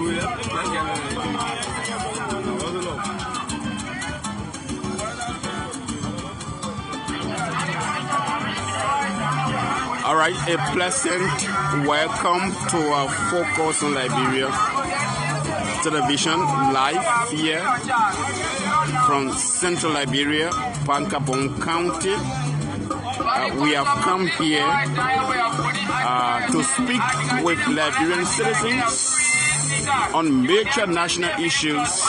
All right, a pleasant welcome to our Focus on Liberia television live here from Central Liberia, Bong County. We have come here to speak with Liberian citizens on major national issues.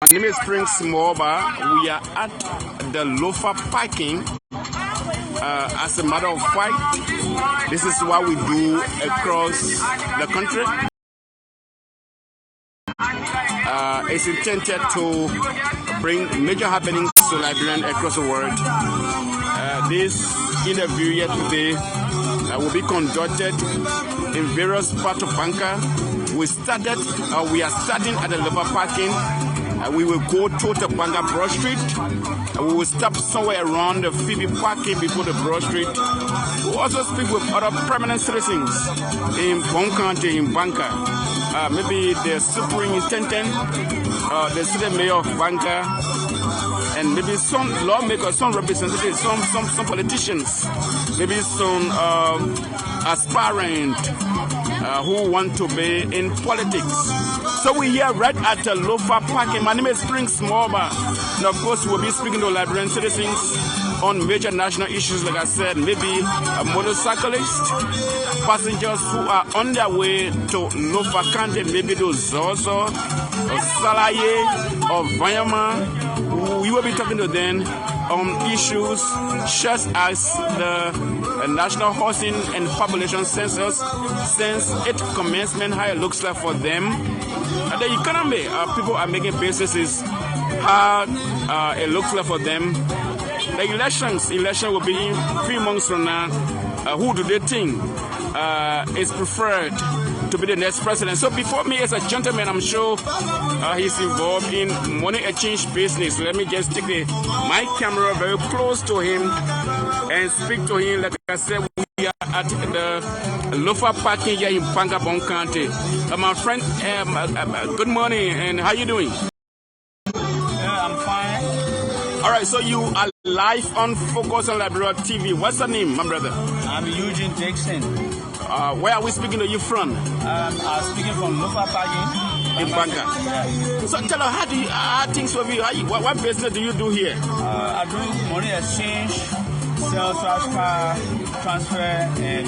My name is Prince Moba. We are at the Lofa parking. As a matter of fact, this is what we do across the country. It's intended to bring major happenings to Liberians across the world. This interview here today will be conducted in various parts of Banga. We are starting at the Lofa parking. We will go to the Banga Broad Street. We will stop somewhere around the Phoebe parking before the Broad Street. We'll also speak with other permanent citizens in Bong County, in Banga. Maybe the superintendent, the city mayor of Banga, and maybe some lawmakers, some representatives, some politicians, maybe some aspirant who want to be in politics. So we're here right at the Lofa parking. My name is Prince Moba. And of course, we'll be speaking to Liberian citizens on major national issues, like I said, maybe a motorcyclist, passengers who are on their way to Lofa County, maybe to Zozo, or Salaye, or Vayama. We will be talking to them on issues such as the National Housing and Population Census since its commencement, how it looks like for them. And the economy, people are making businesses, how it looks like for them. The election will be in 3 months from now. Who do they think is preferred to be the next president? So before me as a gentleman, I'm sure he's involved in money exchange business. Let me just take my camera very close to him and speak to him. Like I said, we are at the Lofa parking here in Banga, Bong County. My friend, good morning, and how you doing? Yeah, I'm fine. All right, so you are live on Focus on Liberia TV. What's your name, my brother? I'm Eugene Jackson. Where are we speaking to you from? I'm speaking from Lofa parking in Banga. Yeah. So tell us, how things for you? What business do you do here? I do money exchange, sell transfer, and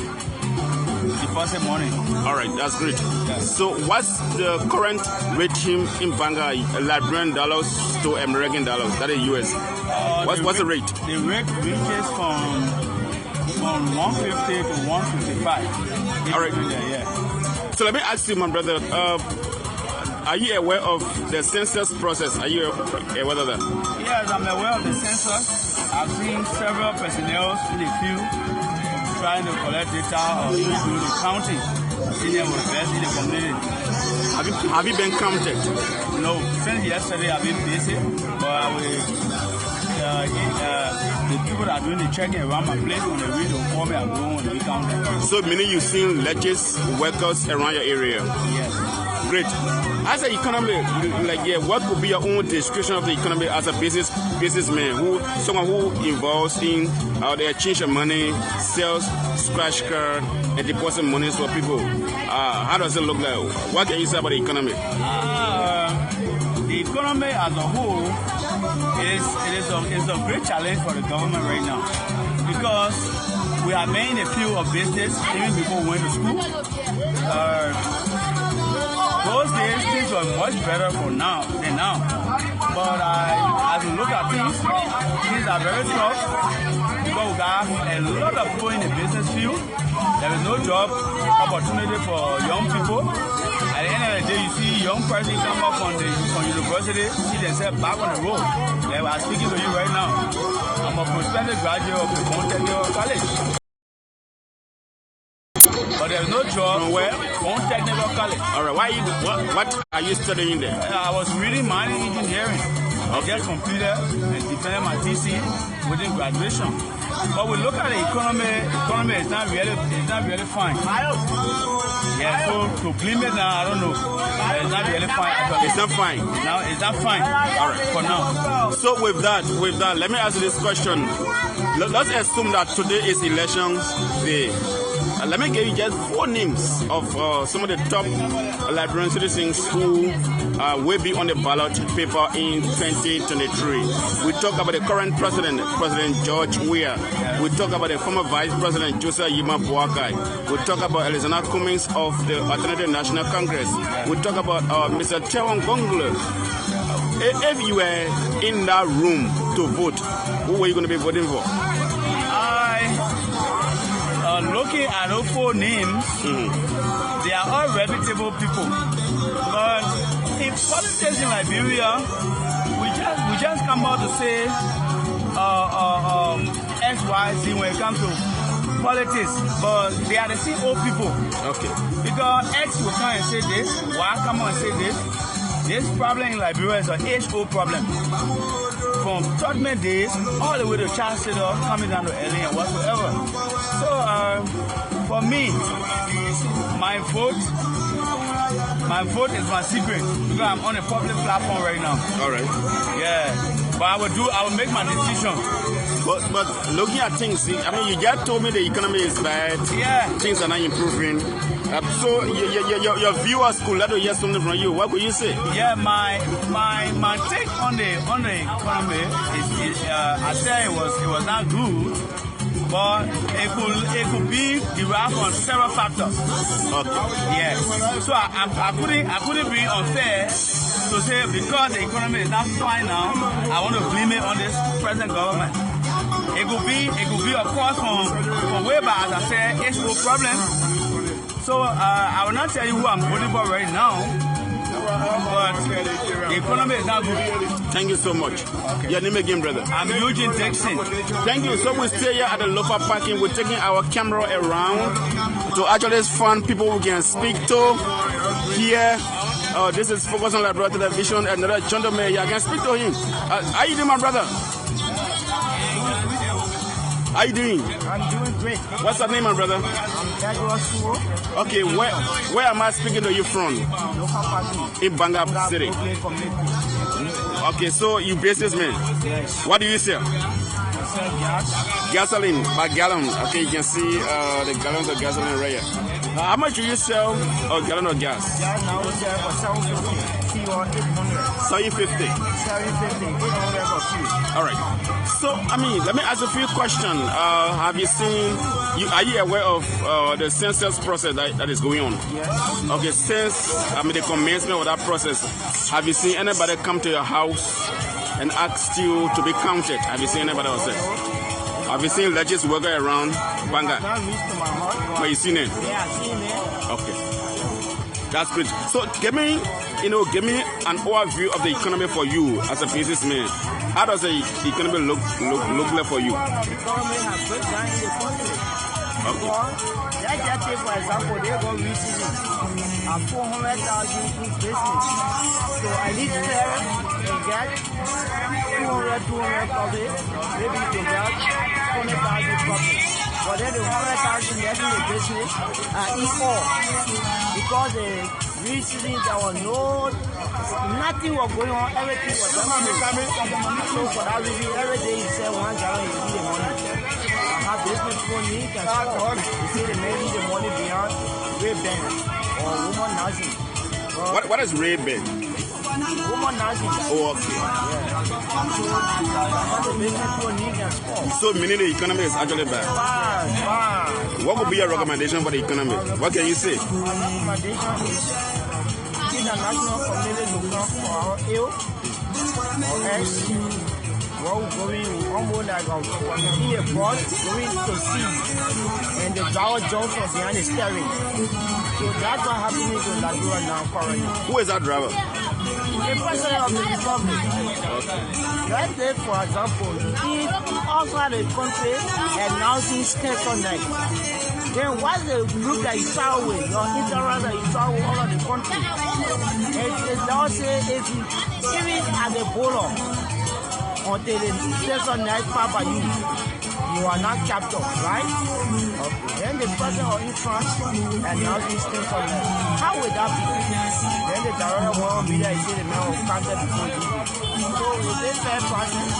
deposit money. All right, that's great. Yeah. So what's the current regime in Banga, Liberian dollars to American dollars, that is US? What's the rate? The rate ranges from 150 to 155. All right. Yeah. So let me ask you, my brother, are you aware of the census process? Are you aware of that? Yes, I'm aware of the census. I've seen several personnel in the field trying to collect data or do the counting. I've seen them with best in the community. Have you been counted? No, since yesterday I've been busy, but I will. The people that are doing the checking around my place, when they read the call me, I go and we count them. So meaning you've seen legis workers around your area? Yes. Great. As an economy, what could be your own description of the economy as a businessman, someone who involves in the exchange of money, sales, scratch card, and deposit monies for people? How does it look like? What can you say about the economy? The economy as a whole is a great challenge for the government right now, because we are making a few of business even before we went to school. Those days things were much better than now. But as we look at things are very tough because we got a lot of people in the business field. There is no job opportunity for young people. At the end of the day, you see young person come up from university, see themselves back on the road. Like I'm speaking to you right now. I'm a prospective graduate of the Bong College. But there's no job where Bong Technical College. All right, what are you studying there? I was reading mining engineering. I just completed and defended my TC within graduation. But we look at the economy is not really fine. Yeah, so to blame it now, I don't know. It's not really fine. Actually. It's not fine. No, it's not fine. All right. For now. So with that, let me ask you this question. Let's assume that today is elections day. Let me give you just 4 names of some of the top Liberian citizens who will be on the ballot paper in 2023. We talk about the current president, President George Weah. We talk about the former vice president, Joseph Yima Boakai. We talk about Alexander Cummings of the Alternative National Congress. We talk about Mr. Chewon Gongle. If you were in that room to vote, who were you going to be voting for? Looking at those 4 names, they are all reputable people. But in politics in Liberia, we just come out to say X, Y, Z when it comes to politics. But they are the same old people. Okay. Because X will come and say this, Y come and say this. This problem in Liberia is an age-old problem. From toddler days all the way to child state coming down to LA and whatsoever. So for me, my vote is my secret because I'm on a public platform right now. All right. Yeah, but I will make my decision. But looking at things, I mean, you just told me the economy is bad. Yeah. Things are not improving. So your viewers could let us hear something from you. What could you say? Yeah, my take on the economy is I said it was not good, but it could be derived from several factors. Okay. Yeah. So I couldn't be unfair to say because the economy is not fine now, I want to blame it on this present government. It could be of course from way back, as I said, it's no problem. So I will not tell you who I'm voting for right now, but the economy is not good. Thank you so much. Okay. Your name again, brother? I'm Eugene Dixon. Thank you. So we stay here at the local parking. We're taking our camera around to actually find people we can speak to here. This is Focus on Liberia Television. Another gentleman here. I can speak to him. How you doing, my brother? How you doing? I'm doing great. What's your name, my brother? I'm Gbarnga. Okay, where am I speaking to you from? Local party. In Banga City. Okay, so you businessman. Yes. What do you sell? I sell gas. Gasoline by gallon. Okay, you can see the gallons of gasoline right here. How much do you sell a gallon of gas? Gas now we sell for 750 or 800. 750. 750, 800 for free. All right. So, I mean, let me ask a few questions. Have you seen? Are you aware of the census process that is going on? Yes. Okay, since the commencement of that process, have you seen anybody come to your house and ask you to be counted? Have you seen anybody else? Have you seen legis worker around Banga? Not reached to my house. But you seen it? Yeah, I've seen it. Okay. That's great. So give me an overview of the economy for you as a businessman. How does the economy look like for you? The economy has break down in the country. Okay. Let's just take for example, they go recently at 400,000 in business. So I need to get 200 profit, maybe to get 20,000 profit. But then the 100,000 left in the business eat all. Because recently there was nothing was going on, everything was coming. So for that reason, every day you sell 1 gallon, you see the money. I have business people need and support. You see the maybe the money beyond Ray-Ban or woman nursing. What is Ray-Ban? Woman nursing. Oh, okay. Yeah. So the business people need and support. So meaning the economy is actually bad. Fine. What would be your recommendation for the economy? What can you say? My recommendation is international community to come for our ill or else. What we're going almost like in a bus going to sea and the driver jumps from behind the steering. So that's what happening to Liberia now currently. Who is that driver? The president of the republic. Okay. Let's say for example, if outside the country announcing schedule night, then once they look at you travel with your interest that you travel all over the country, it does say if you even at the border until the station night papa you you are not captured, right? Okay. Then the person or in front announce these things on them. How would that be? Then the director will media is say the man will counter before you. So is this fair process?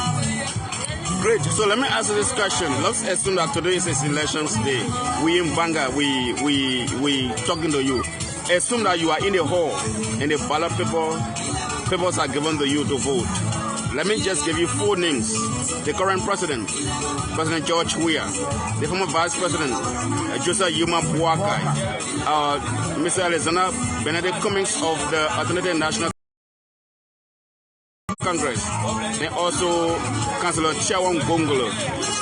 Great. So let me ask you this question. Let's assume that today is elections day. We in Banga, we talking to you. Assume that you are in the hall and the ballot papers are given to you to vote. Let me just give you 4 names. The current president, President George Weah, the former vice president, Joseph Yuma Boakai, Mr. Alexander Benedict Cummings of the Alternative National Congress, and also Councillor Chawang Bongolo.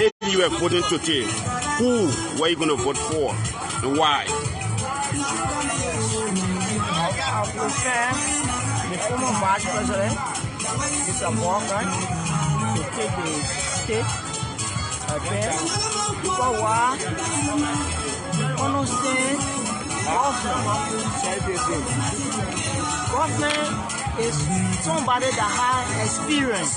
If you were voting today, who were you going to vote for and why? I prefer the former vice president, Mr. Banga, to take the state affair. Because why? Understand government is somebody that has experience.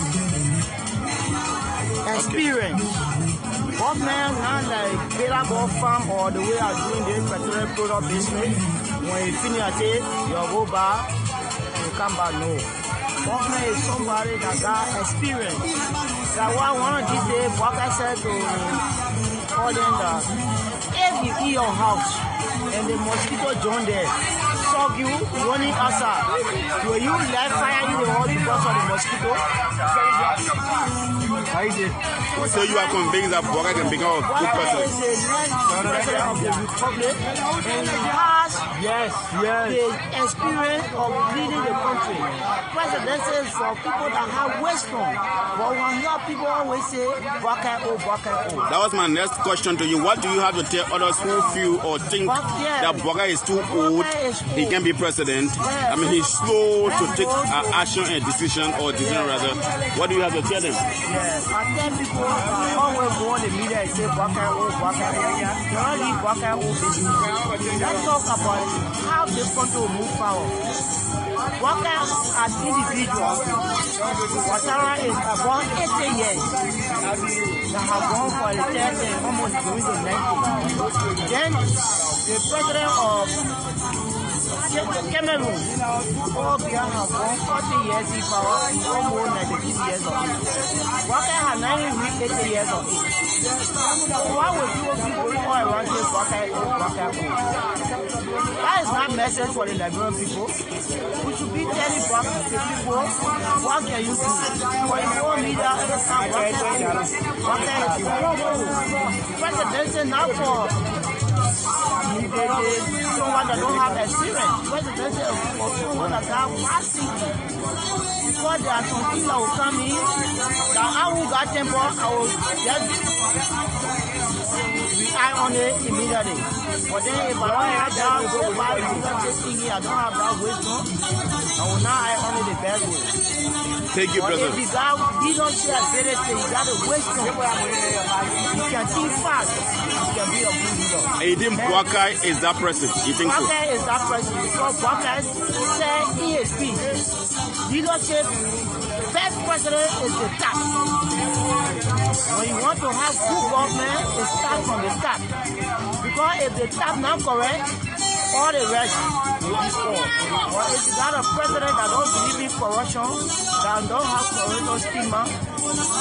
Government not like Bela Go Farm or the way I'm doing this petroleum product business. When you finish a day, you go back and you come back. No. Government is somebody that got experience. That's why one of these days, what I said to all them that if you eat your house and the mosquito join there, suck you running outside, will you let fire in the hole because of the mosquito? So you are convinced that Banga can become a good person? Is the next president of the republic and he has the experience of leading the country. Presidency is for people that have wisdom. But when you hear people always say, Banga. That was my next question to you. What do you have to tell others who feel or think that Banga is too old, he can be president? I mean, he's slow to take action and decision rather. What do you have to tell them? Yes, I tell people always go on the media and say Banga. You don't leave Banga business. Let's talk about how the country will move forward. Banga as individuals, Watara is about 80 years that have gone for the church and almost going to 90. Then the president of Cameroon, all Bia have gone 40 years in power, almost 96 years of age. Banga has 80 years of age. Why would people go around say Banga? That is my message for the Liberian people. We should be telling back to the people, what can you do? For the whole media, presidency not for someone that don't have experience. Presidency is for someone that have massive. Because there are some people that will come in, that I will get temper, I will get rely on it immediately. But then if I don't have that, go back to the thinking, I don't have that wisdom, I will not eye on it the best way. Thank you, brother. If you don't share ability, you got a wisdom. You can think fast. You can be a good leader. Aiden Boakai is that person. You think so? Boakai is that person. Because Boakai said ESP. Leadership, best president is the top. When you want to have good government, it starts from the top. Because if the top not correct, all the rest will be spoiled. But if you got a president that don't believe in corruption, that don't have corruption schema,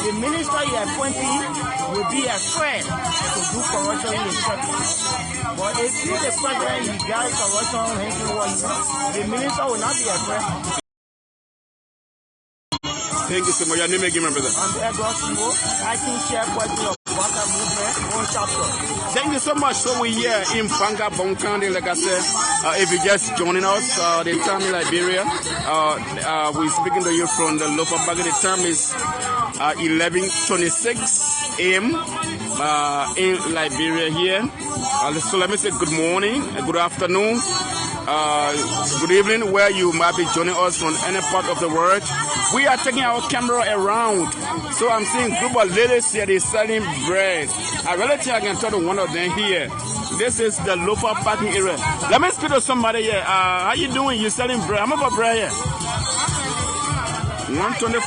the minister you appointing will be a friend to do corruption in the country. But if you the president, you got corruption, the minister will not be a friend. Thank you so much. Your name again, my brother. I'm Edward Sibo, acting chairperson of Banga Movement, one chapter. Thank you so much. So we're here in Banga, Bong County, like I said. If you're just joining us, the time in Liberia, we're speaking to you from the local Banga. The time is 11:26 a.m. In Liberia here. So let me say good morning, good afternoon, good evening, where you might be joining us from any part of the world. We are taking our camera around. So I'm seeing a group of ladies here, they're selling bread. I really think I can talk to one of them here. This is the local parking area. Let me speak to somebody here. How you doing? You selling bread? How much for bread here? 120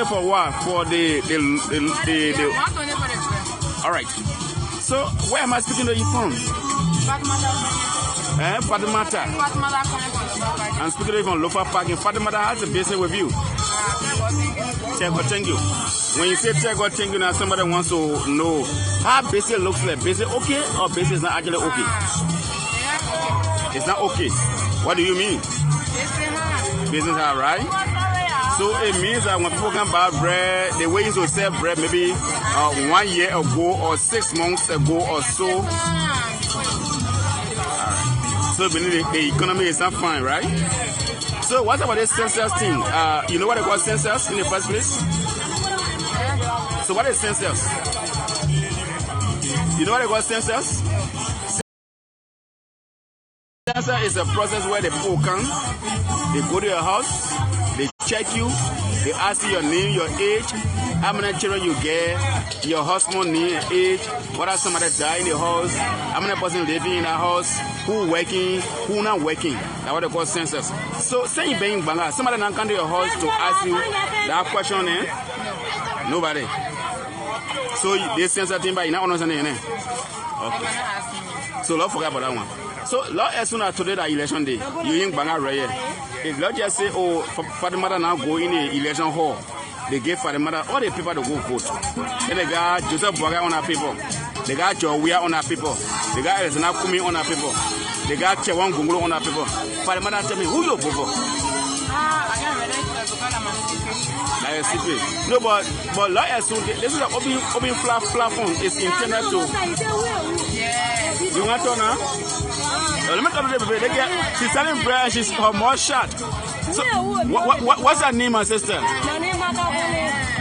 for what? For the 120 for the bread. All right. So, where am I speaking to you from? Fatimata. I'm speaking to you from Lofa Parking. Fatimata has a business with you. Thank you. When you say thank you, now somebody wants to know how business looks like. Business okay or business not actually okay? It's not okay. What do you mean? Business hard, right? So it means that when people can buy bread, the way you used to sell bread maybe 1 year ago or 6 months ago or so. So the economy is not fine, right? So what about this census thing? You know what they call census in the first place? So what is census? You know what they call census? Census is a process where the people come, they go to your house, they check you, they ask you your name, your age, how many children you get, your husband name and age, what are somebody die in the house, how many person living in the house, who working, who not working. That's what they call census. So say you being Banga, somebody not come to your house to ask you that question, Nobody. So this census thing, but you not understanding, Okay. So don't forget about that one. So, as soon as today the election day, you in Banga right here. If Lord just say, oh, for the mother now go in the election hall, they give for the mother all the people to go vote. And they got Joseph Banga on our people. They got Joe on our people. They got Elizana Kumi on our people. They got Chewan Gungulo on our people. For the mother tell me, who you vote for? No, but Lord, as soon this is an open platform. It's intended to. You want to know? Let me tell you, baby. She's selling bread. She's her more shot. So, what's her name, my sister?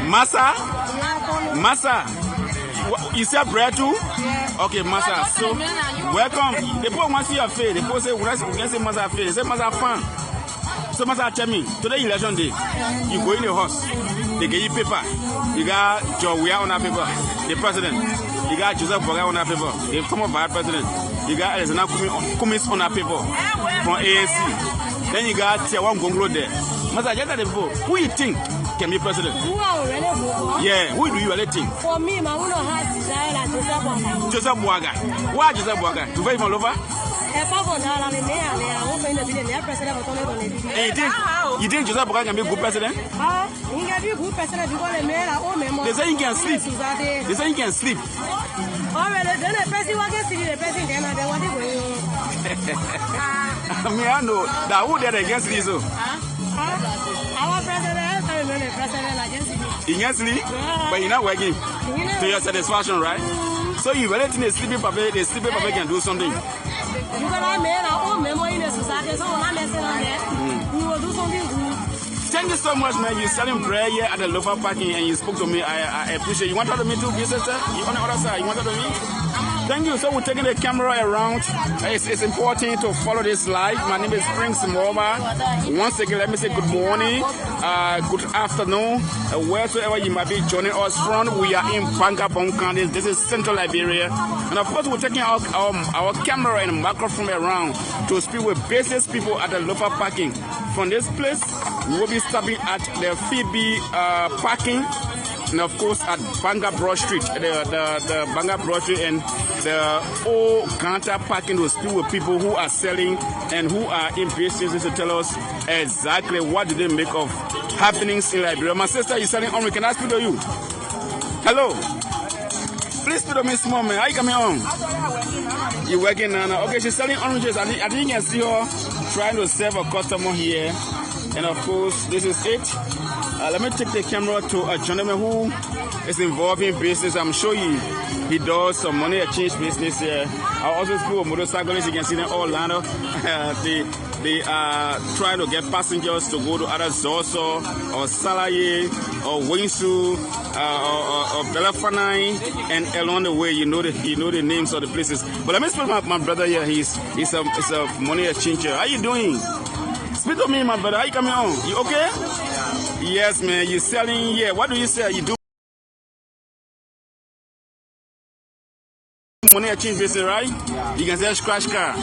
Masa. You sell bread too? Okay, Masa. So, welcome. The people want to see your face. The people say, we can say Masa face. They say Masa fan. So, Masa, tell me, today election day, you go in the house, they give you paper. You got Joe on that paper, the president. You got Joseph Banga on that paper, the former vice president. You got Elizana Kumi on that paper from ANC. Then you got Tiawan Gonglo there. Masa, just the people, who you think can be president? Yeah, who do you really think? For me, my own heart desire like Joseph Banga. Why Joseph Banga? You very much over? You think Joseph Banga can be a good president? He can be a good president because they say he can sleep. They say he can sleep. Already, then the president can sleep. The president cannot. Then what is going on? I know that who did against this? Our president, the president against it. He can sleep, but he's not working to your satisfaction, right? So you really think the sleeping puppet can do something? You got a man, our own memory in the society, so I'm we will do something good. Thank you so much, man. You're selling bread here at the Lofa Parking and you spoke to me. I appreciate you. Want to talk to me too, sister? You on the other side? You want to talk to me? Thank you. So we're taking the camera around. It's important to follow this live. My name is Prince Moba. Once again, let me say good morning, good afternoon, wheresoever you might be joining us from. We are in Banga, Bong County. This is Central Liberia. And of course, we're taking our camera and microphone around to speak with business people at the Lofa Parking. From this place, we will be stopping at the Phoebe parking. And of course at Banga Broad Street, the Banga Broad Street and the old counter parking to speak with people who are selling and who are in business to tell us exactly what do they make of happenings in Liberia. My sister is selling orange. Can I speak to you? Hello. Please speak to me small man. How you coming on? You're working now. Okay, she's selling oranges. I think you can see her trying to serve a customer here. And of course, this is it. Let me take the camera to a gentleman who is involved in business. I'm sure he does some money exchange business here. I also speak with motorcyclists. You can see them all lined up. They are trying to get passengers to go to either Zoso or Salaye or Winsu or Belafanai, and along the way, you know the names of the places. But let me speak to my brother here. He's a money exchanger. How you doing? Speak to me, my brother. How you coming on? You okay? Yes, man. You selling? Yeah. What do you sell? You do money exchange business, right? Yeah. You can sell scratch car.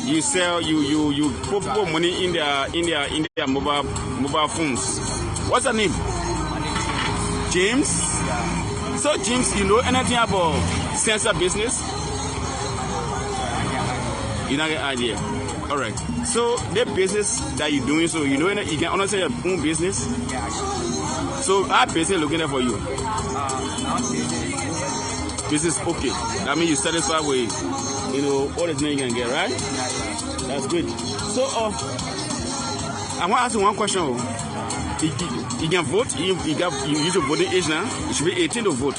You sell. You put money in their mobile phones. What's your name? James. Yeah. So James, you know anything about sensor business? You don't get idea. All right. So the business that you're doing, so you know you can understand your own business. Yeah. So our business looking there for you. Now Business okay. That means you're satisfied with all the things you can get, right? That's good. So I want to ask you one question. You can vote. You use your voting age now. You should be 18 to vote.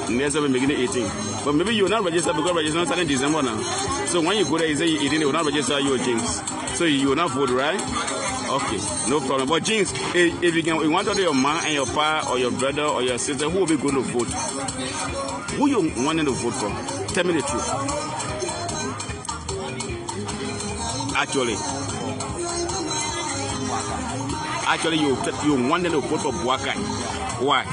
Next year we're making it 18. But maybe you're not registered because registration starting in December now. So when you go there, you say you're 18, they will not register your James. So you will not vote, right? Okay, no problem. But James, if you want to do your mom and your pa or your brother or your sister, who will be going to vote? Who you wanting to vote for? Tell me the truth. Actually, you wanted to vote for Buakai. Why?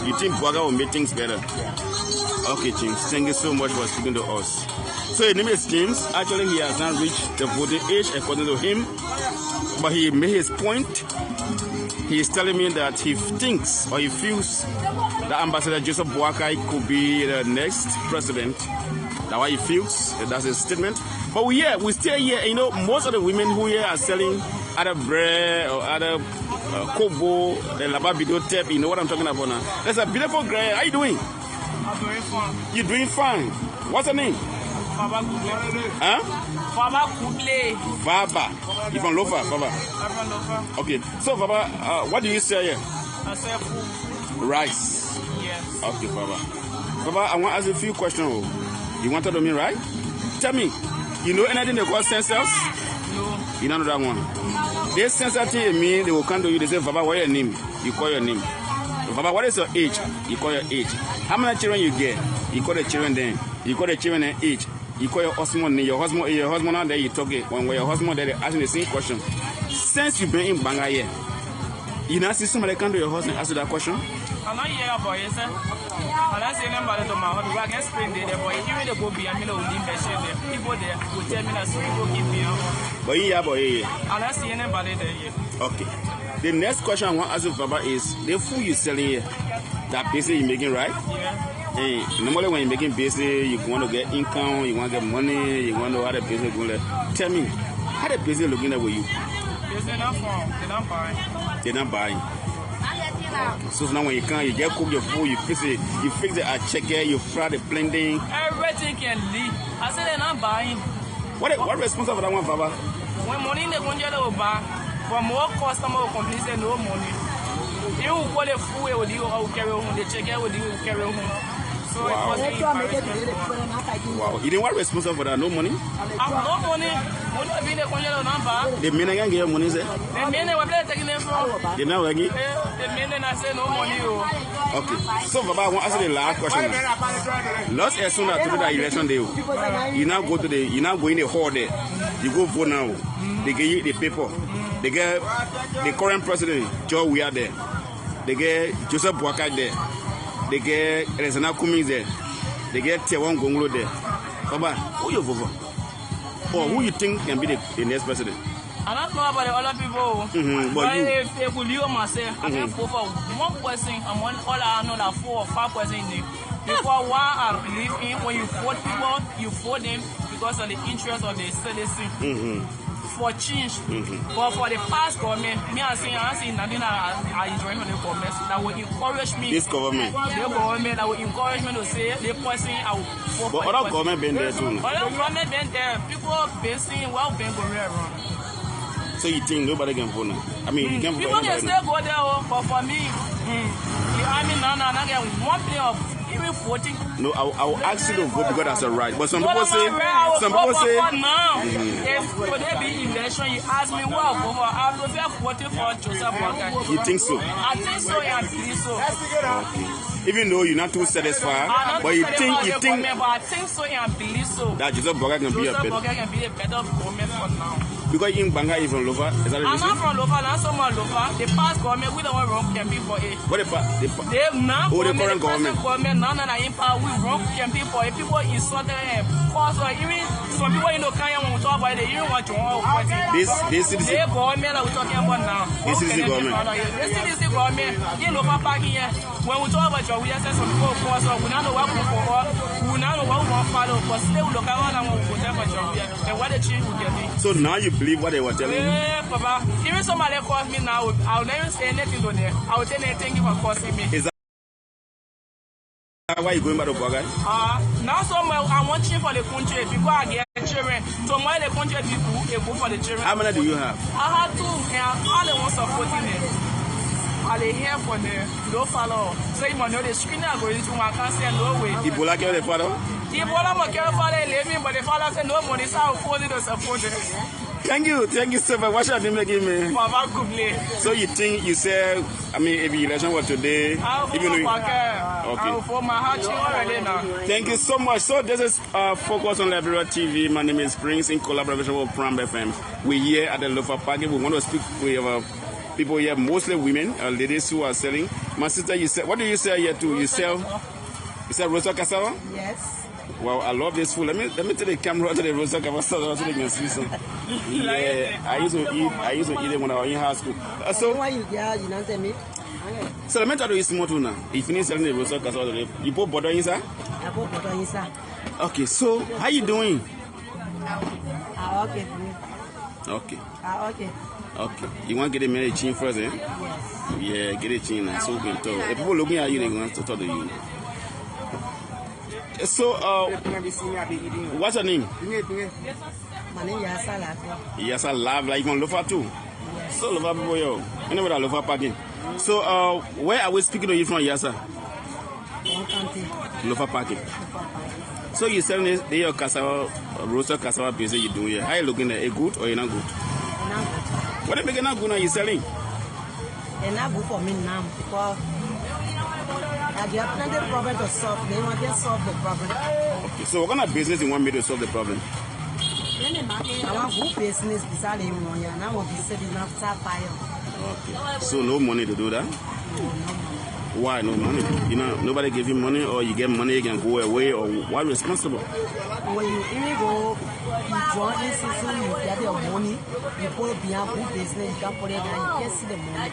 You think Banga will make things better? Okay, James. Thank you so much for speaking to us. So his name is James. Actually, he has not reached the voting age according to him, but he made his point. He is telling me that he thinks or he feels that Ambassador Joseph Boakai could be the next president. That's what he feels. That's his statement. But we still here. Most of the women who here are selling other bread or other kobo, the laba video tape. You know what I'm talking about now. There's a beautiful girl. How you doing? I'm doing fine. You're doing fine. What's her name? Baba Kuble. Huh? Baba Kuble. Baba. You from Lofa, Baba? I'm from Lofa. Okay. So, Baba, what do you sell here? I sell food. Rice. Yes. Okay, Baba. Baba, I want to ask you a few questions. You want to know me, right? Tell me, you know anything they call census? No. You don't know that one? They census thing mean they will come to you, they say, Baba, what is your name? You call your name. Baba, what is your age? You call your age. How many children you get? You call the children then. You call the children then age. You call your husband name. Your husband out there, you talk it. When your husband there, they asking the same question. Since you've been in Banga here, you not see somebody come to your house and ask you that question? I'm not here about it, sir. I'm not saying about it to my husband. I can explain there, but even the go be a middle of the machine there. People there will tell me that some people keep me on. But you have here. I'm not saying about it there. Okay. The next question I want to ask you, Baba, is the food you're selling here, that basically you're making, right? Yeah. And normally when you're making business, you want to get income, you want to get money, you want to know how the business is going. Tell me, how the business looking at with you? Business not from, they're not buying. They're not buying. So now when you come, you just cook your food, you fix it at checker, you fry the blending. Everything can leave. I said they're not buying. What responsible for that one, Baba? When money they go to buy, but more customer will complain say no money. You will call the food with you or carry home, the checker with you carry home. So wow. It was wow. You didn't want responsible for that, no money? I have no money. The men again get money, sir? The men were taking them from. They now again? The men I say no money. Okay. So Baba, I want to ask you the last question. Last as soon as to the election day, you now go in the hall there. You go vote now. They get you the paper. They get the current president, Joe we are there. They get Joseph Boakai there. They get Rezana Cummings there. They get Tewon Gonglo there. Baba, who you vote for? Or who you think can be the next president? I don't know about the other people. But if they will leave myself, I can vote for one person and one all I know that 4 or 5 person in there. Because what I believe in, when you vote people, you vote them because of the interest of the citizen. For change. But for the past government, I see nothing that I enjoy from the government that will encourage me. This government? The government that will encourage me to say the person I will vote for. But other government been there too. Other government been there. People been seeing what been going around. So you think nobody can vote now? I mean, you can vote. People can still go there, but for me, I mean, now I get one play of even voting. No, I will ask you to vote because that's a right. But some people say, now, if would there be election, you ask me who I vote for, I prefer voting for Joseph Banga. You think so? I think so, and I believe so. Okay. Even though you're not too satisfied, but you think, but I think so, and I believe so. That Joseph Banga can be a better government for now. Because in Banga, you from Lofa? Is that the I'm reason? not from Lofa, not so much Lofa. The past government, we don't want wrong campaign for it. What the The current government, none of the impact, we wrong campaign for it. People insulted him. Also, even some people in the Kenya when we talk about it, they even want to want this citizen government that we're talking about now. This is the government. This is the government. In Lofa parking here, when we talk about your we just some people for us, we don't know what we for, we don't know what we want to follow, but still look around and we will tell for your and what the change will get me. So now you believe what they were telling you? Yeah, Papa. Even somebody calls me now, I'll never say anything to them. I'll tell them thank you for calling me. Is that why you going back to Banga? Now I want you for the country because I get children. So my the country people go for the children. How many do you have? I have two, and all the ones supporting them. Are they here for the no follow? So you know the screen are going to my cancer no way. Ebola care the father? Ebola more care for the living, but the father said no money, so I'll force it to support it. Thank you so much. What should I make me? So you think you say, I mean, if the election was today, even though okay. For my heart already now. Thank you so much. So this is Focus on Liberia TV. My name is Prince in collaboration with Pram FM. We're here at the Lofa Park. We want to speak with people here, mostly women, ladies who are selling. My sister, you sell, what do you sell here too? You sell rosa cassava? Yes. Well, I love this food. Let me take the camera to the rosa cassava so they can see some. Yeah, I used to eat it when I was in high school. So Why you get you don't tell me? So let me tell you small too now. You finish selling the rosa cassava, you put butter inside? I put butter inside. Okay, so how you doing? Okay. Okay. Okay. Okay. You want to get a married chin first, eh? Yes. Yeah, get a chin and so we can talk. If people looking at you, they want to talk to you. So, what's your name? My name is Yasa Lafia. Yasa Love, like you want Lofa too? Yes. So Lofa people, yo. You know what I Lofa parking. So, where are we speaking to you from, Yasa? Lofa parking. So you selling this, your cassava, roasted cassava business you doing here? How you looking at it? Good or you not good? Not good. What are you not good now? You selling? They're not good for me now because they have plenty of problems to solve. They want to solve the problem. Okay. So what kind of business you want me to solve the problem? I want good business beside the money, and I want to be saving after fire. Okay. So no money to do that? No money. Why no money? You know, nobody give you money, or you get money, you can go away, or why responsible? When you even go, you join this season, you get your money, you put behind good business, you can put it down, you can see the money.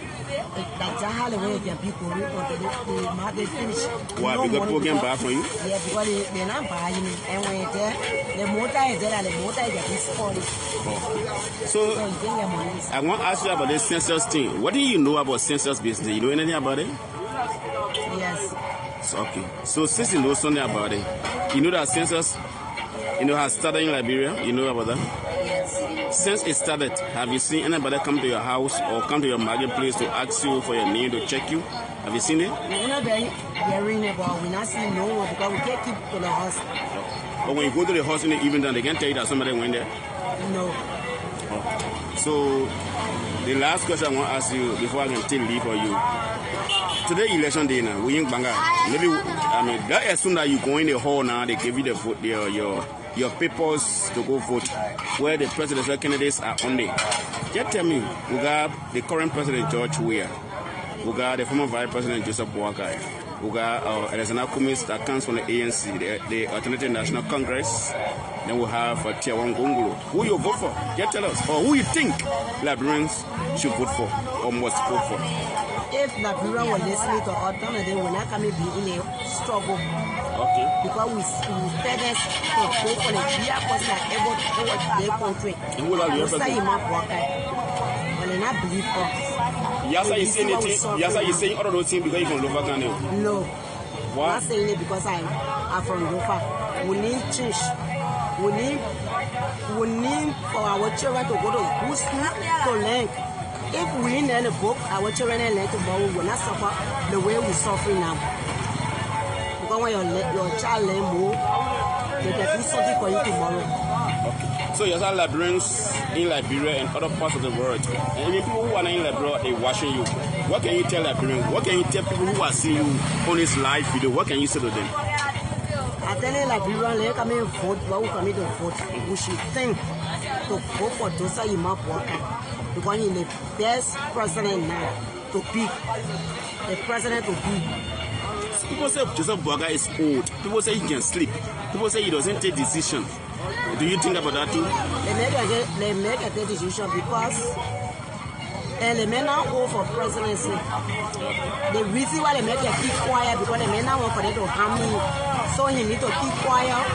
Like Jahal, when you can be going the market finish. Why? No because people can buy from you? Yeah, because they're not buying it. And when you're there, the motor is there, and the motor is getting spoiled. So you get your money. I want to ask you about this census thing. What do you know about census business? You know anything about it? Yes. Okay. So since you know something about it, you know that census, has started in Liberia. You know about that? Yes. Since it started, have you seen anybody come to your house or come to your marketplace to ask you for your name to check you? Have you seen it? We're not hearing about. We're not seeing no one because we can't keep to the house. But when you go to the house in the evening, they can tell you that somebody went there. No. Okay. So the last question I want to ask you before I can take leave for you. Today election day now, we in Banga. Maybe that as soon as you go in the hall now, they give you the vote, your papers to go vote, where the presidential candidates are on there. Just tell me, we got the current president George Weah, we got the former vice president Joseph Boakai, we got Alexander Kumis that comes from the ANC, the Alternative National Congress. Then we have Tiawan Gongolo. Who you vote for? Just tell us, or who you think Liberians should vote for or must vote for. If Liberia were listening to our time, they will not come and be in a struggle. Okay. Because we fed us to go for the year because they are able to go to their country. And who are you? But they not believe us. Yes, you saying all of those things because you're from Lofa Ghana? No. Why? I'm not saying it because I'm from Lofa. We need change. We need for our children to go to good school to learn. If we learn a book, our children learn tomorrow, we will not suffer the way we're suffering now. Because when your child learn more, they can do something for you tomorrow. Okay. So you're Liberians in Liberia and other parts of the world. And the people who are not in Liberia, they're watching you. What can you tell Liberians? What can you tell people who are seeing you on this live video? What can you say to them? I tell you, Liberia, they come in vote, but we come in to vote. We should think to vote for Joseph Imapwaka because he's the best president now to pick. The president to pick. People say Joseph Banga is old. People say he can sleep. People say he doesn't take decisions. Do you think about that too? They make a decision because they may not go for presidency. The reason why they make a keep quiet because they may not want for them to harm me. So he need to keep quiet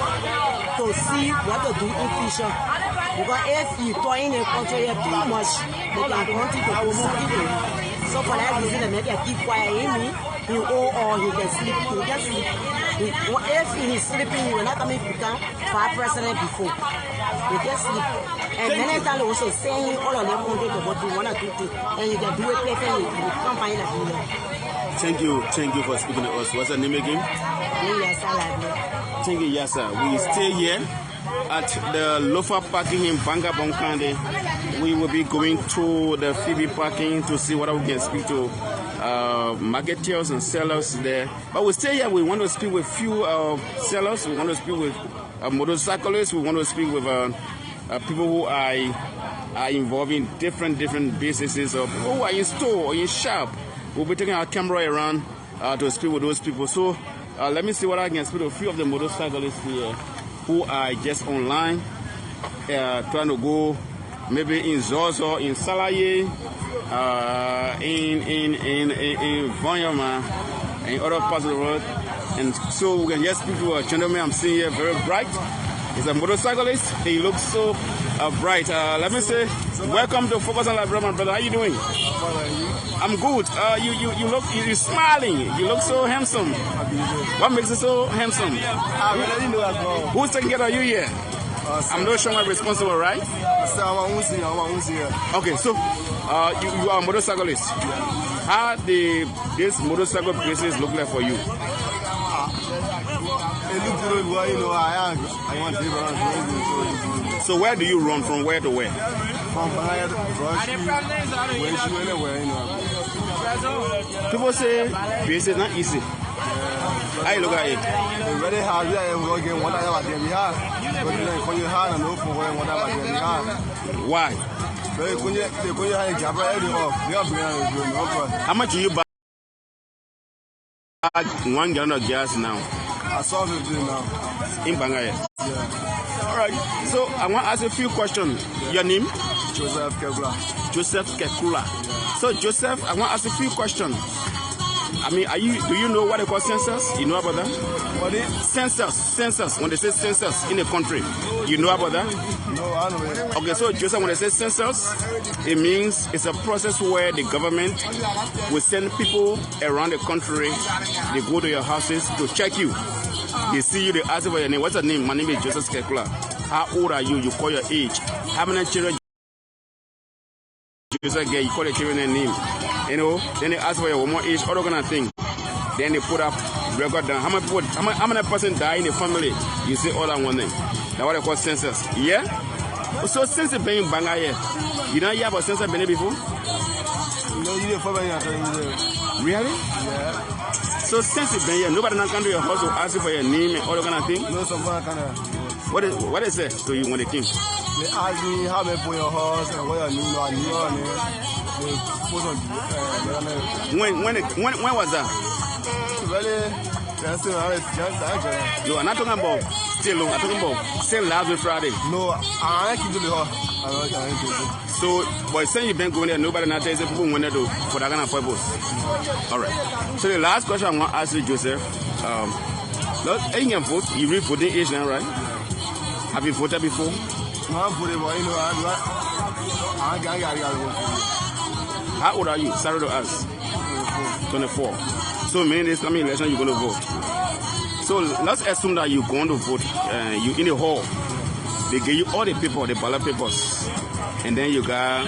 to see what to do in future. Because if you talk in a country too much, they can continue to promote people. So for that reason, they make a keep quiet in me. He go or he can sleep. He can sleep. If he's sleeping, he will not come in to become vice president before. He can sleep. And many times also saying all of them want to go to one or two things, and you can do it perfectly. You can't find that you know. Thank you for speaking to us. What's your name again? Yasa. Thank you, Yasa. We stay here at the loafer parking in Banga, Bong. We will be going to the Phoebe parking to see what we can speak to marketers and sellers there. But we stay here. We want to speak with few sellers. We want to speak with motorcyclists. We want to speak with people who are involved in different businesses or people who are in store or in shop. We'll be taking our camera around to speak with those people. So let me see what I can speak to a few of the motorcyclists here who are just online trying to go maybe in Zozo, in Salaye, in Banga, in other parts of the world. And so we can just speak to a gentleman I'm seeing here, very bright. He's a motorcyclist. He looks so bright. Let me say, welcome to Focus on Liberia, my brother. How you doing? I'm good. You're smiling. You look so handsome. What makes you so handsome? Who's taking care of you here? I'm not sure I'm responsible, right? Okay, so you are a motorcyclist. How this motorcycle business look like for you? So where do you run from? Where to where? People say business is not easy. How you look at it? It's very hard. Why? How much do you buy 1 gallon of gas now? I saw 15 now. In Banga. Yeah. All right. So I want to ask you a few questions. Your name? Joseph Kekula. Joseph Kekula. So Joseph, I want to ask you a few questions. I mean, do you know what they call census? You know about that? What is Census. When they say census in a country, you know about that? No, I know it. Okay, so Joseph, when they say census, it means it's a process where the government will send people around the country. They go to your houses to check you. They see you, they ask you for your name. What's your name? My name is Joseph Kekula. How old are you? You call your age. How many children Joseph get? You call the children their name. You know, then they ask for your more age, all kind of thing. Then they put up record down. How many person die in the family? You say all that one thing. That's what they call census. Yeah? So since you've been in Banga here, you don't hear about census been before? No, you didn't follow me. Really? Yeah. So since you've been here, nobody can come to your house to ask you for your name and all that kind of thing? No, someone kind of. What is it to you when they came? They asked me how they put your house and what your name, and your name. When was that? No, I'm not talking about still long. I'm talking about still last week Friday. No, I keep the house. So, but since you've been going there, nobody now tells people when they do for that kind of purpose. All right. So the last question I'm going to ask you, Joseph. You can vote. You reach voting age now, right? Have you voted before? No, I voted, but you know, I got How old are you? Sorry to ask. 24. So many days coming election, you're going to vote. So let's assume that you're going to vote. You in the hall. They give you all the paper, the ballot papers. And then you got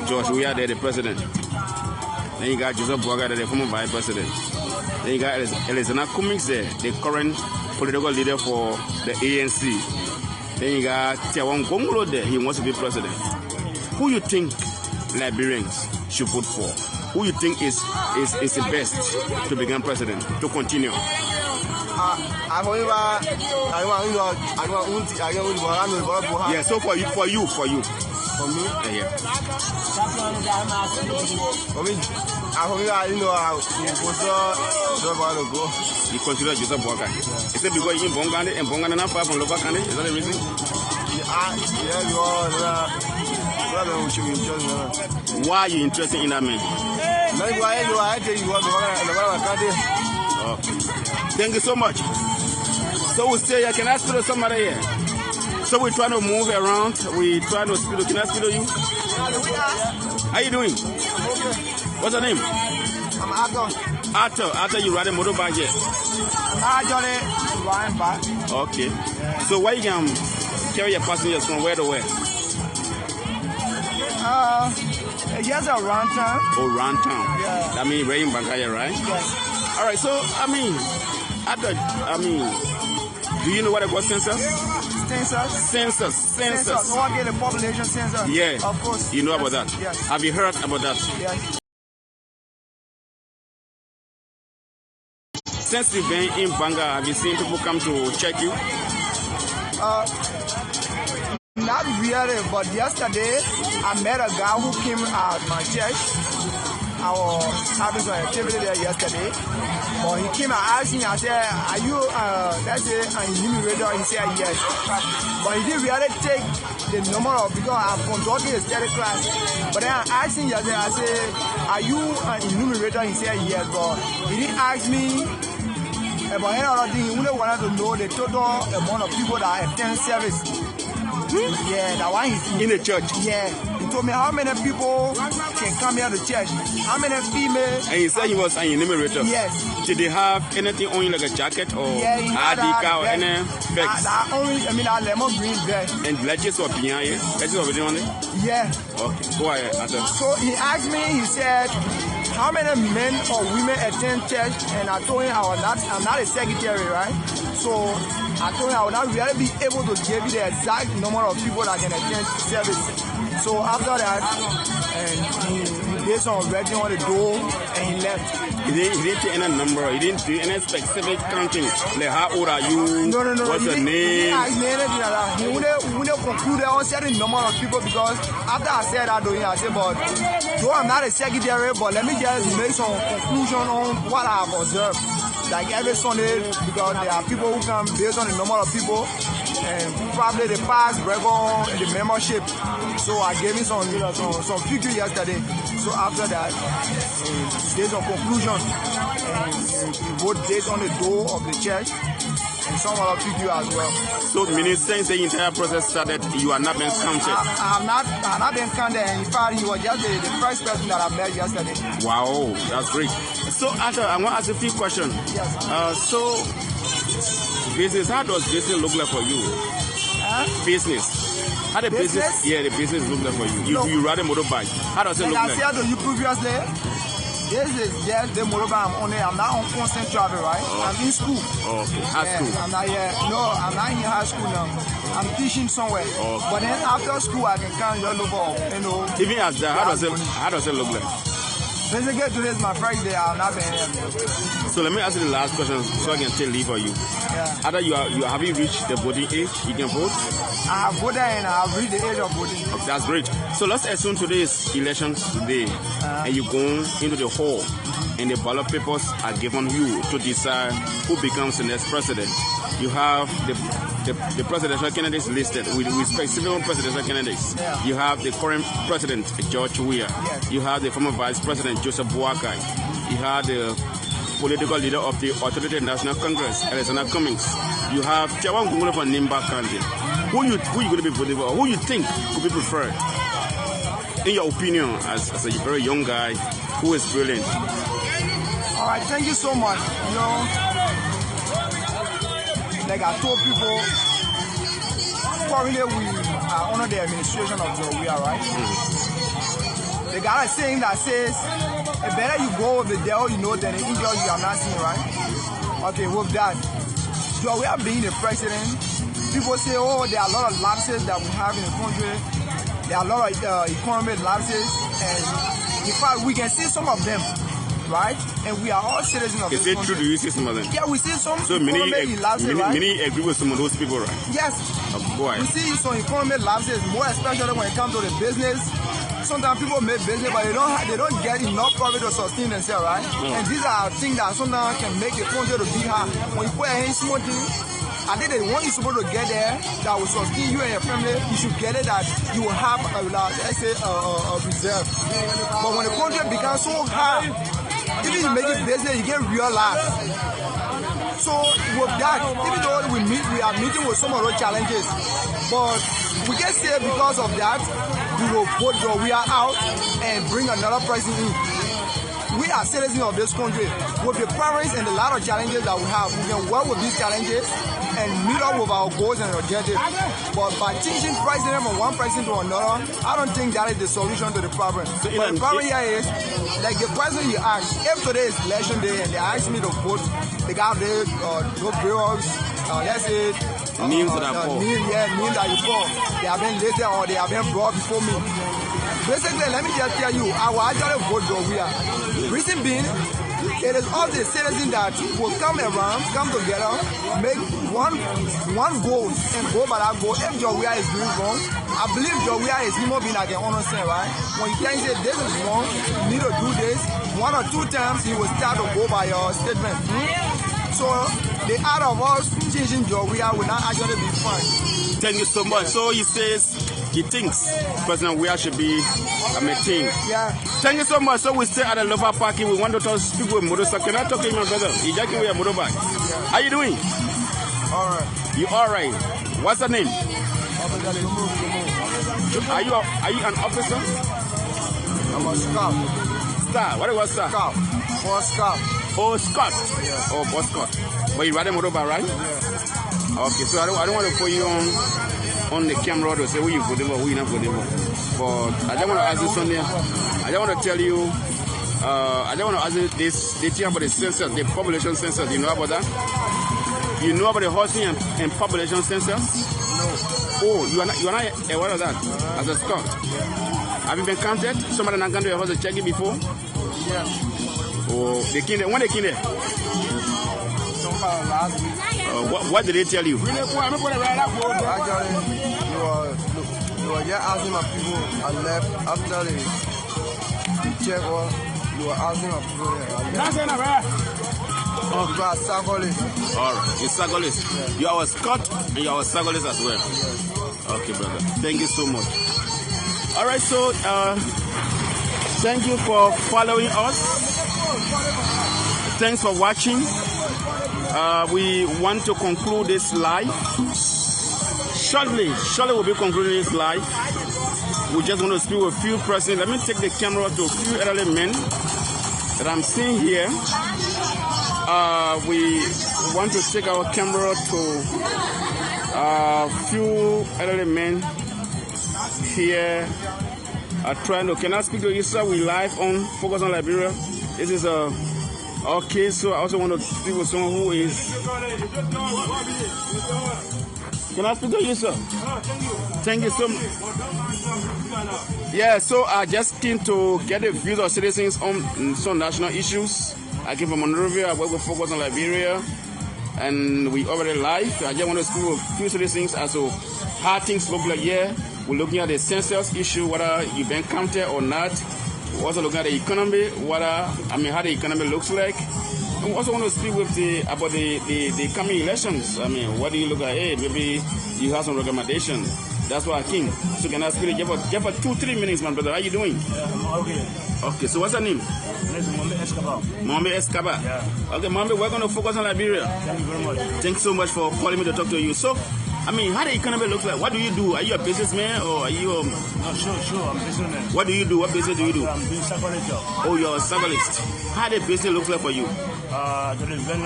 George Weah there, the president. Then you got Joseph Banga there, the former vice president. Then you got Elizabeth Cummings there, the current political leader for the ANC. Then you got Tiawan Gongolo there, he wants to be president. Who you think Liberians should vote for? Who you think is the best to become president, to continue? Yeah, so for you. For me? Yeah. For me, You consider Joseph Banga. Is it because in Bong and Banga not far from Lofa Kande? Is that the reason? Why are you interested in that man? Okay. Thank you so much. So we stay here. Can I speak to somebody here? So we're trying to move around. We're trying to speak. Can I speak to you? How you doing? What's your name? I'm Arthur. Arthur, you ride a motorbike here? I'm actually riding back. Okay. Yeah. So where you can carry your passengers from where to where? Yes, around town. Oh, around town. Yeah. That means right in Banga, right? Yes. All right. So Arthur, do you know what I got census? Census. Oh, okay, the population census. Yeah. Of course. You know about that? Yes. Have you heard about that? Yes. Since you've been in Banga, have you seen people come to check you? Not really, but yesterday I met a guy who came at my church. I was having some activity there yesterday. But he came and asked me, I said, are you, let's say, an enumerator? He said, yes. But he didn't really take the number of, because I'm conducting a study class. But then I asked him yesterday, I said, are you an enumerator? He said, yes. But he didn't ask me about any other thing. He only wanted to know the total amount of people that attend service. Yeah, that one is in the church. Yeah, he told me how many people can come here to church, how many females. And he said he was an enumerator. Yes. Did they have anything on you like a jacket or ID card or any bags? That lemon green vest. And ledges or behind you? Ledges or behind you? Yeah. Okay, go ahead. So he asked me, he said, how many men or women attend church? And I told him I'm not a secretary, right? So I told him I would not really be able to give you the exact number of people that can attend service. So after that, and he did some writing on the door and he left. He didn't take any number. He didn't do any specific counting. Like how old are you? No. What's your name? He asked me anything like that. He wouldn't conclude on certain number of people because after I said that, I said, but though I'm not a secretary, but let me just make some conclusion on what I have observed. Like every Sunday, because there are people who come based on the number of people and probably the past record and the membership. So I gave him some figure yesterday. So after that, there's a conclusion. And he wrote dates on the door of the church and some other figure as well. So meaning since the entire process started, you are not been counted? I have not been counted. And in fact, he was just the first person that I met yesterday. Wow, that's great. So Arthur, I want to ask a few questions. Yes. So business, how does business look like for you? Business. How the business? Yeah, the business look like for you. You ride a motorbike. How does it look like? I said to you previously, this is just the motorbike I'm on it. I'm not on constant travel, right? I'm in school. Okay, high school. I'm not here. No, I'm not in high school now. I'm teaching somewhere. Okay. But then after school, I can come your local, Even as that, how does it look like? Basically, today is my first day. I've not been here. So let me ask you the last question so I can take leave for you. Yeah. After have you reached the voting age? You can vote? I have voted and I have reached the age of voting. Okay, that's great. So let's assume today is elections today and you go into the hall and the ballot papers are given you to decide who becomes the next president. You have the presidential candidates listed with specific presidential candidates. Yeah. You have the current president, George Weah. Yes. You have the former vice president, Joseph Banga. You have the political leader of the Authority National Congress, Alexander Cummings. You have Chawan Gungula from Nimba County. Who you going to be voting for? Who you think could be preferred? In your opinion, as a very young guy who is brilliant. All right, thank you so much. Like I told people, currently we are under the administration of Joe Weah, right? The guy is saying that says, it's better you go with the devil you know than the angel you have not seen, right? Okay, with that, Joe Weah being the president, people say, oh, there are a lot of lapses that we have in the country. There are a lot of economic lapses, and in fact, we can see some of them. right? And we are all citizens of this country. Is it true? Do you see some of them? Yeah, we see some many agree with some of those people, right? Yes. We see some economic lapses, more especially when it comes to the business. Sometimes people make business, but they don't get enough profit to sustain themselves, right? And these are things that sometimes can make the country to be hard. When you put a hand small thing, I think the one you're supposed to get there that will sustain you and your family, you should get it that you will have a reserve. But when the country becomes so hard, even you make it business, you get real loss. So with that, even though we are meeting with some of those challenges, but we can say because of that, we will put we are out and bring another person in. We are citizens of this country. With the problems and a lot of challenges that we have, we can work with these challenges and meet up with our goals and objectives. But by changing president from one person to another, I don't think that is the solution to the problem. So but the problem here is, like the question you asked, if today is election day and they ask me to vote, they got their no bills, let's say, names that are poor. Names that you call. They have been listed or they have been brought before me. Basically, let me just tell you, I will actually vote Jovia. Reason being, it is all the citizens that will come around, come together, make one goal and go by that goal. If Jovia is doing wrong, I believe Jovia is human being that can understand, right? When you can say this is wrong, you need to do this, 1 or 2 times he will start to go by your statement. So the art of us changing Jovia will not actually be fun. Thank you so much. So he says he thinks President Weah should be maintained. Yeah. Thank you so much. So we stay at the Lofa Parking. We want to speak with motorcycle. Can I talk to you, my brother? He's jacking with a motorbike. Yeah. How you doing? All right. You all right? What's the name? Are you an officer? I'm a scout. Star. What was star? Scout. For scout. Oh, Scott. Yeah. Oh, boss Scott. But you ride a motorbike, right? Yeah. Okay, so I don't want to put you on the camera to say who you voting for, who you not voting for. But I just want to ask you something. I just want to tell you. I just want to ask you this. They thing about the census, the population census. You know about that? You know about the housing and population census? No. Oh, you are not aware of that as a scout. Have you been counted? Somebody not gone to your house to check it before? Yeah. Oh, they came there. When they came there? Last week. What did they tell you? Actually, you were just asking my people. I left after the check. Or you were asking my people. You are Sagolist. All right, you're Sagolist. Yeah. You are a Scot and you are a Sagolist as well. Yes. Okay, brother. Thank you so much. All right, so thank you for following us. Thanks for watching. We want to conclude this live. Shortly we'll be concluding this live. We just want to speak with a few persons. Let me take the camera to a few elderly men that I'm seeing here. We want to take our camera to a few elderly men here. Trying to. Can I speak to you, sir? We live on Focus on Liberia. This is a. Okay, so I also want to speak with someone who is. Can I speak to you, sir? Thank you so much. Yeah, so I just came to get the views of citizens on some national issues. I came from Monrovia. I work with Focus on Liberia, and we already live. I just want to speak with a few citizens as to how things look like here. We're looking at the census issue, whether you've been counted or not. We also look at the economy, how the economy looks like. And we also want to speak with about the coming elections. I mean, what do you look at? Hey, maybe you have some recommendation. That's why I came. So can I speak? Give for 2-3 minutes, my brother. How you doing? Yeah, I'm okay. Okay, so what's your name? My name is Mohammed Escobar. Mohammed Escobar. Yeah. Okay, Mohammed, we're going to focus on Liberia. Thank you very much. Thanks so much for calling me to talk to you. So, I mean, how the economy looks like? What do you do? Are you a businessman or are you? No, sure, I'm a businessman. What do you do? What business do you do? I'm doing cyclist job. Oh, you're a cyclist. How the business looks like for you? There is very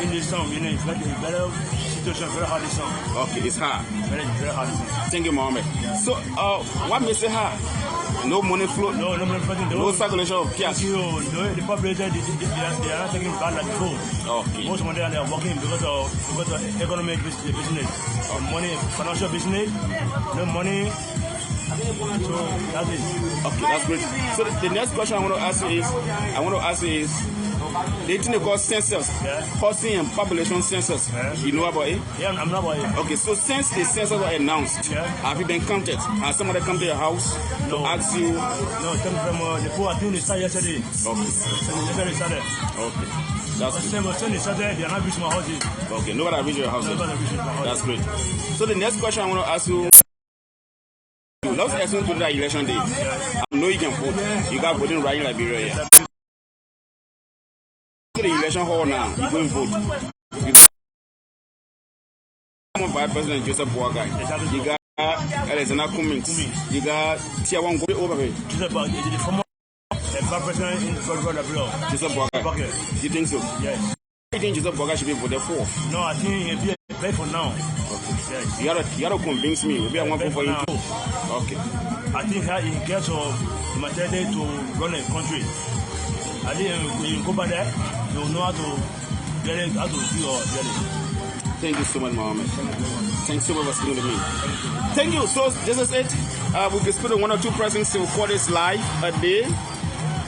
in this song, it's very situation, very hard this song. Okay, it's hard. Very hard this song. Thank you, Mohammed. Yeah. So, what makes it hard? No money flow. No money flow. No circulation of cash. The population, they are not taking bad like before. Okay. Most of them they are working because of economic business. Money, financial business, no money, So that's it. Okay, that's great. So the next question I want to ask you is, the thing they call census, housing and population census. You know about it? Yeah, I'm not about it. Okay, so since the census was announced, have you been counted? Has somebody come to your house to ask you? No, it came from the poor. I think they started yesterday. Okay. So yesterday started. Okay. That's good. They started. They are not reaching my house. Okay, nobody has reached your house. That's great. So the next question I want to ask you. Let's assume to that election day. I know you can vote. You got voting right in Liberia. Yeah. To the election hall now, you go and vote. You got Vice President Joseph Banga. You got Alexander Cummings. You got Tiawan Gobe over here. The former Vice President in the Liberia. Joseph Banga. You think so? Yes. You think Joseph Banga should be voted for? No, I think he'll be a play for now. Okay. Yes. You gotta convince me. Maybe I want to vote for you too. Okay. I think he gets a material to run a country. I think when you go back there, you will know how to get it, how to do or get it. Thank you so much, Mohammed. Thanks so much for speaking to me. Thank you. So this is it. We can speak to one or two persons to record this live a day.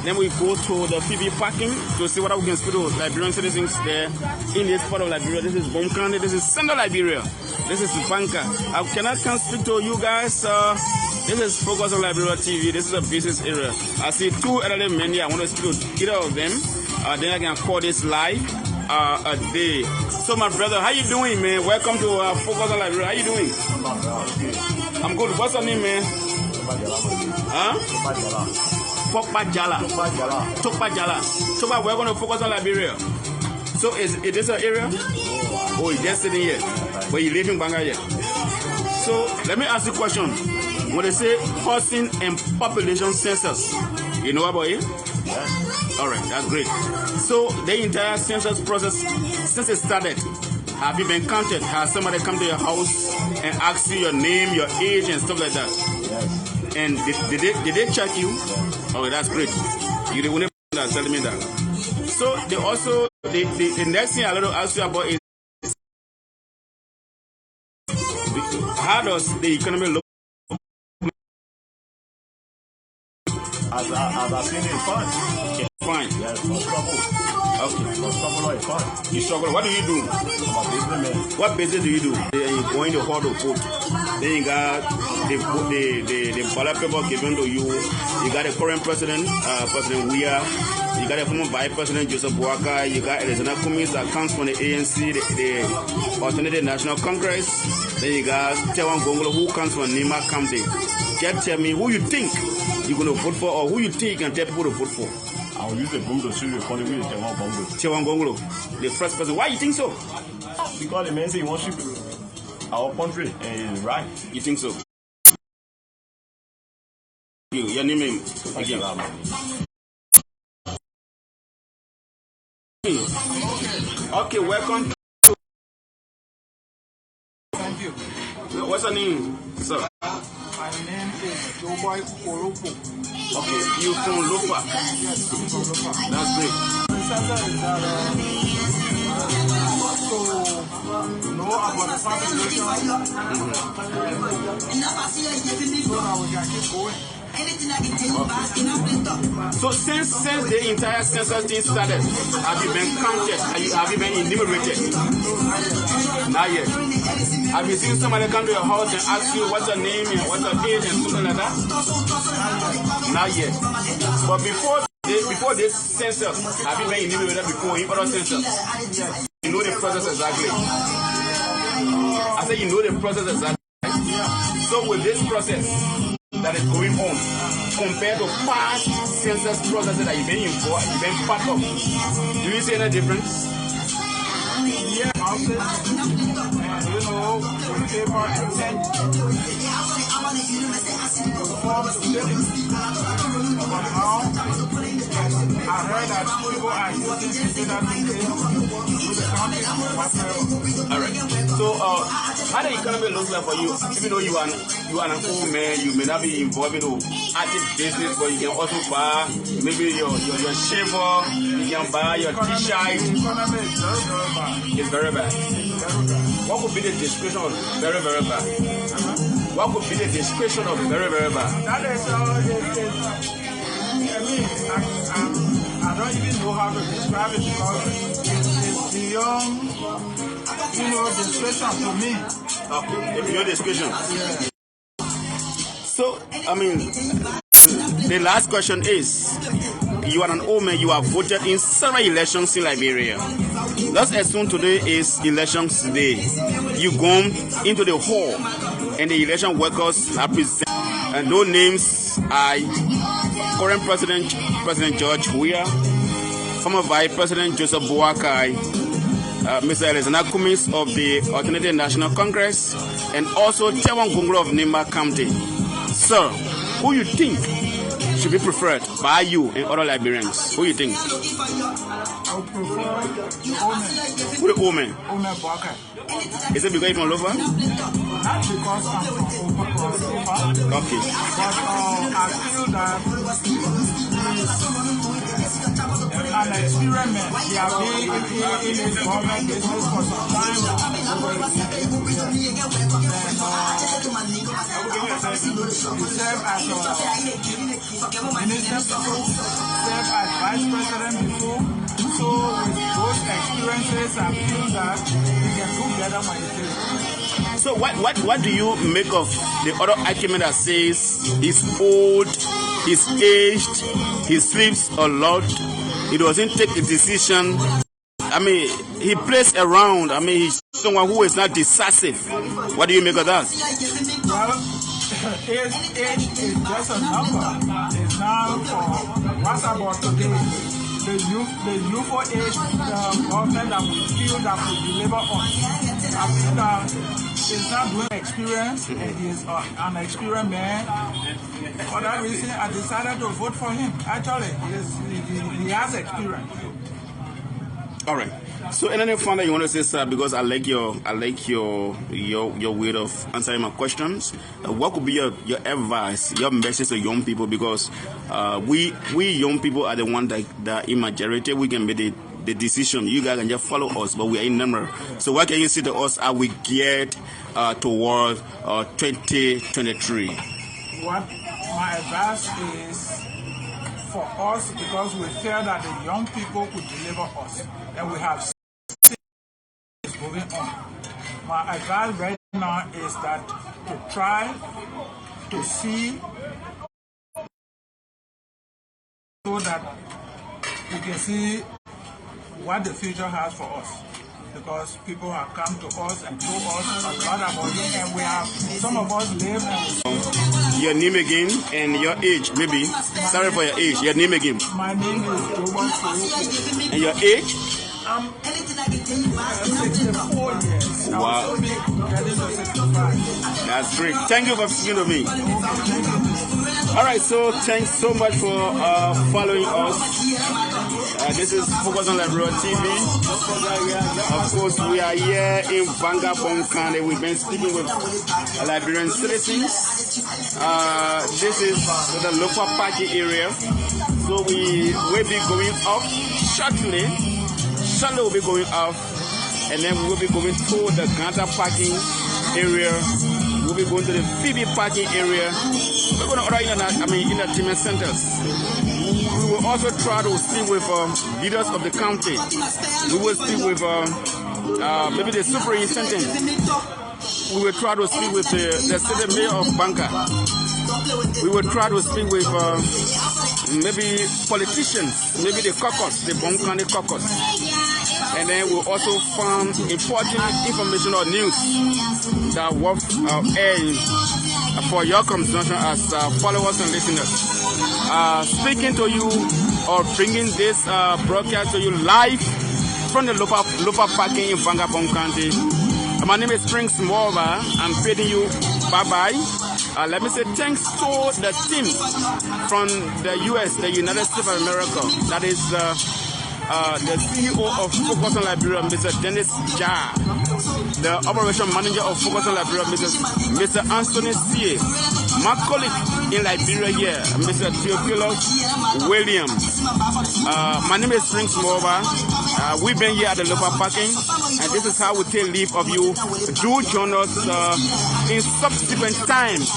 Then we go to the PV parking to see what we can speak to Liberian citizens there in this part of Liberia. This is Bong County. This is Central Liberia. This is Banga. Can I come speak to you guys? This is Focus on Liberia TV. This is a business area. I see two elderly men here. I want to speak to either of them. Then I can call this live a day. So my brother, how you doing, man? Welcome to Focus on Liberia. How you doing? I'm good. What's your name, man? Huh? Tokpa Jala. So we're going to focus on Liberia. So is this an area? Oh, you're just sitting here. But you live in Banga here. So let me ask you a question. When they say housing and population census, you know about it? Yes. All right, that's great. So the entire census process, since it started, have you been counted? Has somebody come to your house and ask you your name, your age, and stuff like that? Yes. And did they check you? Oh, that's great. You're the only person that's telling me that. So they also the next thing I want to ask you about is how does the economy look? As I seen it, fine. It's fine. Yes, no trouble. Okay. No trouble, it's fine. You struggle. What do you do? I'm a businessman. What business do you do? You go in the hall to vote. Then you got the ballot paper given to you. You got the current president, President Weah. You got the former vice president, Joseph Banga. You got Alexander Cummings that comes from the ANC, the Alternative National Congress. Then you got Tiawan Gongolo who comes from Nima County. Just tell me who you think you're going to vote for, or who you think you can tell people to vote for. I will use the boom to show you for the way Tiawan Gongolo, the first person. Why you think so? Because the man say he wants to our country and it's right. You think so? Your name again. Okay, welcome. Thank you. What's your name, sir? My name is Joboy Koropo. Okay, you from Lofa. Yes, I'm from Lofa. That's great. The center is to know about the population. So now we can keep going. So since the entire census thing started, have you been counted? Have you been enumerated? Not yet. Have you seen somebody come to your house and ask you what's your name and what's your age and something like that? Not yet. But before this census, have you been enumerated before in other census? You know the process exactly. I said you know the process exactly. So with this process that is going on, compared to past census processes that you've been involved, you've been part of, do you see any difference? Yeah, houses, and you know, the paper and send about how I heard that people are using that with the county whatever. All right. So, how the economy looks like for you? Even though you are an old man, you may not be involved in active business, but you can also buy maybe your shaver, you can buy your t-shirt. The economy is very, very bad. It's very bad. Very bad. What would be the description of very, very bad? what would be the description of very, very bad? That is, I don't even know how to describe it because it's beyond, description to me. Okay, beyond description. Yeah. So, the last question is, you are an old man, you have voted in several elections in Liberia. Let's assume today is elections day. You go into the hall and the election workers are present, and those names are current President George Weah, former Vice President Joseph Boakai, Mr. Alexander Cummings of the Alternative National Congress, and also Tewan Gongro of Nimba County. Sir, who you think should be preferred by you and other Liberians? Who you think? I would prefer Omen. Who the Omen? Omen Banga. Is it because you're from Lofa? Not because I'm from Lofa. Okay. But I feel that an experiment. They have been in the government business for some time now. He served as minister before, served as vice president before. So with those experiences, I feel that we can do better by the team. So what do you make of the other argument that says he's old, he's aged, he sleeps a lot, he doesn't take a decision? He plays around. He's someone who is not decisive. What do you make of that? Well, age is just a number. It's now for what's about today. The youthful age government that we feel that will deliver on. I feel that it's not doing experience. It is an experienced man. For that reason, I decided to vote for him. Actually, he has experience. All right. So anything fun that you want to say, sir? Because I like your way of answering my questions. What could be your advice, your message to young people? Because we young people are the ones that in majority we can make the decision. You guys can just follow us, but we are in number. So what can you say to us as we get toward 2023? What my advice is for us, because we feel that the young people could deliver us, and we have is moving on. My advice right now is that to try to see so that we can see what the future has for us. Because people have come to us and told us a lot about it, and we have, some of us live and your name again and your age, maybe. Sorry for your age. Your name again. My name is Bong. And your age? I'm 64 years. Wow. That's great. Thank you for speaking to me. All right, so thanks so much for following us. This is Focus on Liberia TV. Of course, we are here in Banga, Bong County. We've been speaking with Liberian citizens. This is the local parking area. So we will be going off shortly. Shortly we'll be going off, and then we'll be going to the Gbarnga parking area. We'll be going to the Phoebe parking area. We're going to order in entertainment centers. We will also try to speak with leaders of the county. We will speak with maybe the superintendent. We will try to speak with the city mayor of Banga. We will try to speak with maybe politicians, maybe the caucus, the Bong County caucus. And then we'll also find important information or news that worth airing for your consumption as followers and listeners. Speaking to you or bringing this broadcast to you live from the local parking in Banga, Bong County. My name is Springs Morva. I'm bidding you bye-bye. Let me say thanks to the team from the U.S., the United States of America. That is the CEO of Focus on Liberia, Mr. Dennis Jar. The operation manager of Focus on Liberia, Mr. Anthony C. My colleague in Liberia here, Mr. Theophilus Williams. My name is Springs Morva. We've been here at the local parking, and this is how we take leave of you. Do join us in subsequent times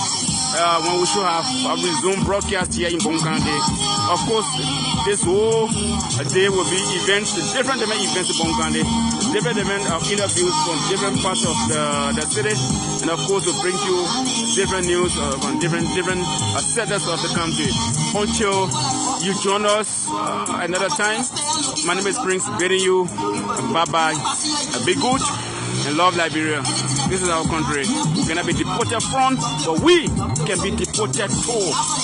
when we should have a resumed broadcast here in Bong County. Of course, this whole day will be events, different events in Bong County, different interviews from different parts of the city, and of course we'll bring you different news from different sectors of the country. Until you join us another time, my name is Prince, bidding you bye-bye, be good, and love Liberia. This is our country. We're gonna be deported from, but we can be deported to.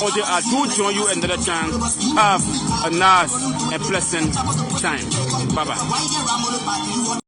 Until I do join you another time, have a nice and pleasant time. Bye-bye.